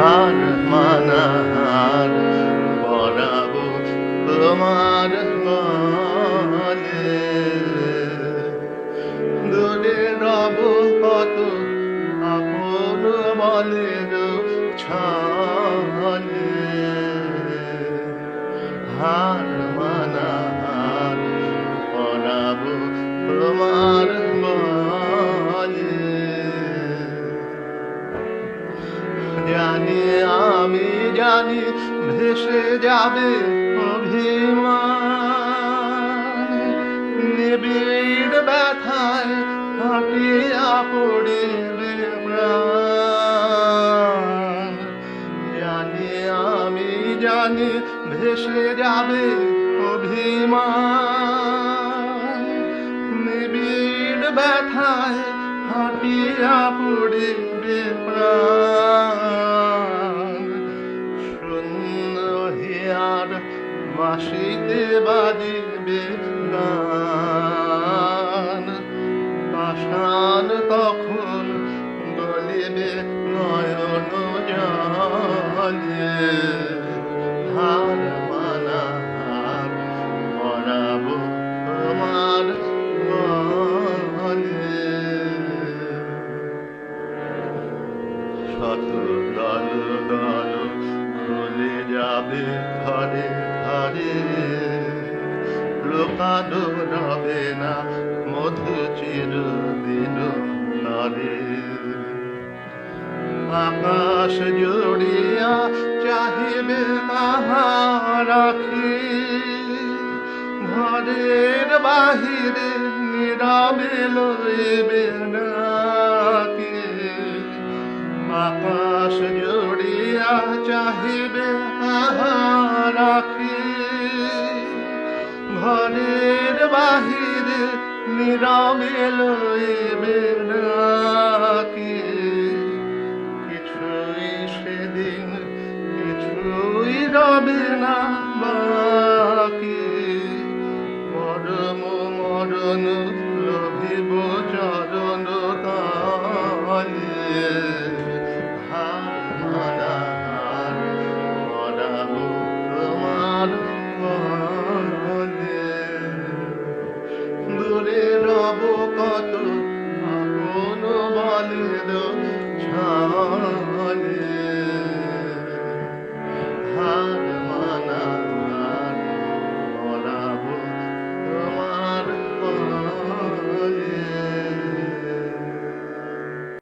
হার মানার পরাবো তোমার গলে, দূরে রব কত আপন বলের ছলে, হার মানার পরাবো তোমার গলে। জানি আমি জানি ভেসে যাবে অভিমান, নিবিড় ব্যথায় ফাটিয়া পড়িবে প্রাণ। জানি আমি জানি ভেসে যাবে অভিমান, নিবিড় ব্যথায় ফাটিয়া পড়িবে প্রাণ। শূন্য হিয়ার বাঁশিতে বাজিবে গান, পাষাণ তখন গলিবে নয়ন জলে, হার মানার পরাবো তোমার গলে। শত দল দল ভুলে যাবে ঘরে ঘরে, লোকানো রবে না মধু চিরদিন নরে। আকাশ জুড়িয়া চাহিবে তাহার আখি, ঘরের বাহিরে নীরবে লইবে নাকি। আকাশ জুড়িয়া চাহিবে তাহার আখি, ঘরের বাহিরে নীরবে লইবে নাকি। কিছুই সেদিন কিছুই রবে না বাকি, মরম মরণ লভিব চরণ তলে, হার মানার পরাবো তোমার গলে। দূরে রব কত আপন বলের ছলে।